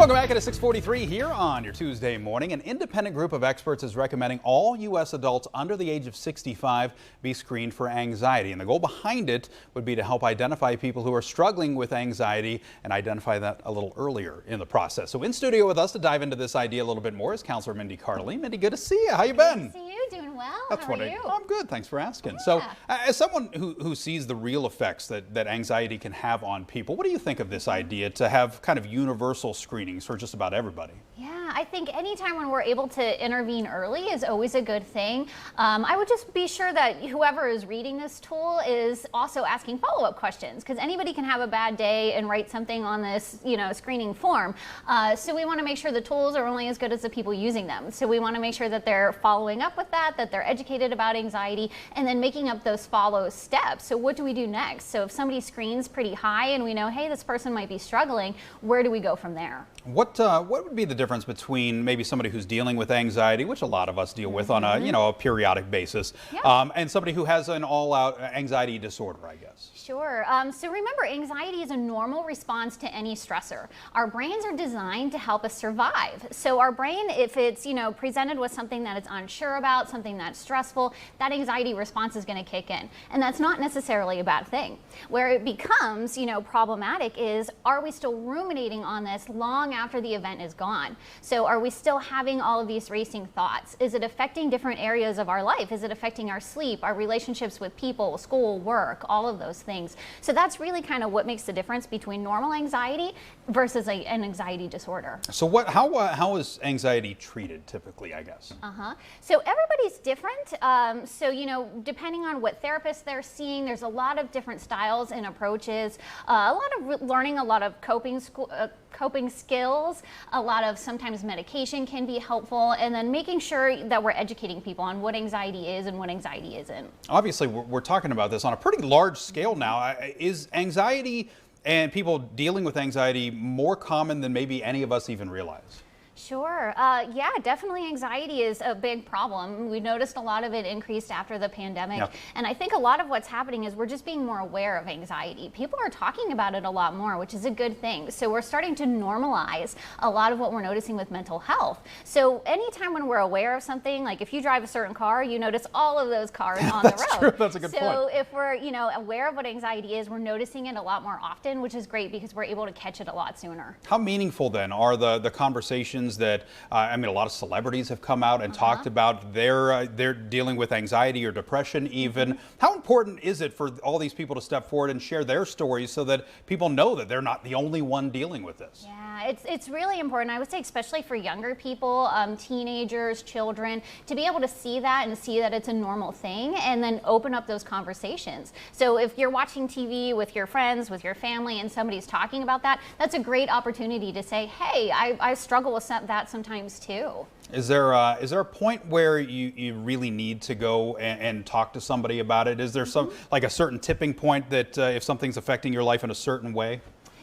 Welcome back at 6:43 here on your Tuesday morning. An independent group of experts is recommending all U.S. adults under the age of 65 be screened for anxiety. And the goal behind it would be to help identify people who are struggling with anxiety and identify that a little earlier in the process. So in studio with us to dive into this idea a little bit more is Counselor Mindy Cardelein. Mindy, good to see you. How you been? Good to see you. Doing well. That's How are you? I'm good. Thanks for asking. Yeah. So as someone who sees the real effects that anxiety can have on people, what do you think of this idea to have kind of universal screenings for just about everybody? Yeah, I think anytime when we're able to intervene early is always a good thing. I would just be sure that whoever is reading this tool is also asking follow-up questions, because anybody can have a bad day and write something on this, screening form. So we want to make sure the tools are only as good as the people using them. So we want to make sure that they're following up with that they're educated about anxiety, and then making up those follow steps. So what do we do next? So if somebody screens pretty high and we know, hey, this person might be struggling, where do we go from there? What would be the difference between maybe somebody who's dealing with anxiety, which a lot of us deal with on a periodic basis, and somebody who has an all-out anxiety disorder, I guess? Sure. So remember, anxiety is a normal response to any stressor. Our brains are designed to help us survive. So our brain, if it's presented with something that it's unsure about, something that's stressful, that anxiety response is going to kick in, and that's not necessarily a bad thing. Where it becomes problematic is, are we still ruminating on this long after the event is gone? So are we still having all of these racing thoughts? Is it affecting different areas of our life? Is it affecting our sleep, our relationships with people, school, work, all of those things? So that's really kind of what makes the difference between normal anxiety versus an anxiety disorder. So how is anxiety treated typically, I guess? So everybody's different. So depending on what therapist they're seeing, there's a lot of different styles and approaches. A lot of learning, a lot of coping skills, a lot of sometimes medication can be helpful, and then making sure that we're educating people on what anxiety is and what anxiety isn't. Obviously, we're talking about this on a pretty large scale now. Is anxiety and people dealing with anxiety more common than maybe any of us even realize? Sure. Yeah, definitely anxiety is a big problem. We noticed a lot of it increased after the pandemic. And I think a lot of what's happening is we're just being more aware of anxiety. People are talking about it a lot more, which is a good thing. So we're starting to normalize a lot of what we're noticing with mental health. So anytime when we're aware of something, like if you drive a certain car, you notice all of those cars on the road. That's true. That's a good point. So if we're aware of what anxiety is, we're noticing it a lot more often, which is great because we're able to catch it a lot sooner. How meaningful then are the conversations that a lot of celebrities have come out and talked about they're dealing with anxiety or depression even. How important is it for all these people to step forward and share their stories so that people know that they're not the only one dealing with this? Yeah, it's really important. I would say especially for younger people, teenagers, children, to be able to see that and see that it's a normal thing, and then open up those conversations. So if you're watching TV with your friends, with your family, and somebody's talking about that, that's a great opportunity to say, hey, I struggle with that sometimes too. Is there a point where you really need to go and talk to somebody about it? Is there some like a certain tipping point that if something's affecting your life in a certain way?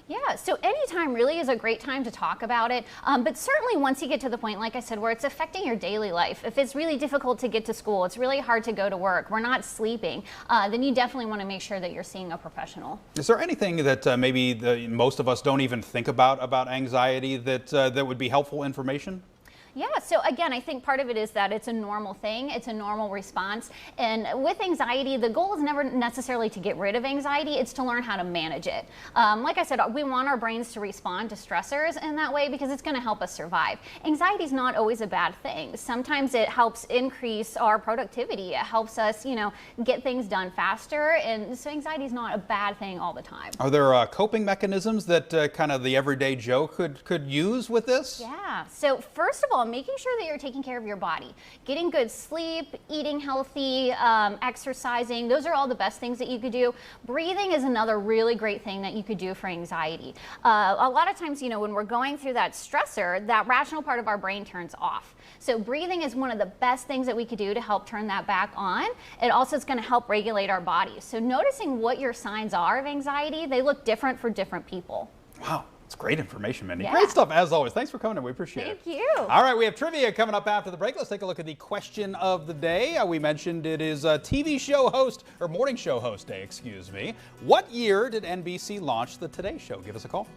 Yeah, so anytime really is a great time to talk about it, but certainly once you get to the point, like I said, where it's affecting your daily life, if it's really difficult to get to school, it's really hard to go to work, we're not sleeping, then you definitely want to make sure that you're seeing a professional. Is there anything that maybe most of us don't even think about anxiety that would be helpful information? Yeah, so again, I think part of it is that it's a normal thing, it's a normal response, and with anxiety, the goal is never necessarily to get rid of anxiety, it's to learn how to manage it. Like I said, we want our brains to respond to stressors in that way because it's going to help us survive. Anxiety is not always a bad thing. Sometimes it helps increase our productivity, it helps us, get things done faster, and so anxiety is not a bad thing all the time. Are there coping mechanisms that kind of the everyday Joe could use with this? Yeah, so first of all, making sure that you're taking care of your body, getting good sleep, eating healthy, exercising, those are all the best things that you could do. Breathing is another really great thing that you could do for anxiety. A lot of times, when we're going through that stressor, that rational part of our brain turns off. So breathing is one of the best things that we could do to help turn that back on. It also is going to help regulate our bodies. So noticing what your signs are of anxiety, they look different for different people. Wow. It's great information, Mindy. Yeah. Great stuff as always. Thanks for coming in. We appreciate it. Thank you. All right, we have trivia coming up after the break. Let's take a look at the question of the day. We mentioned it is a TV show host, or morning show host day, excuse me. What year did NBC launch the Today Show? Give us a call.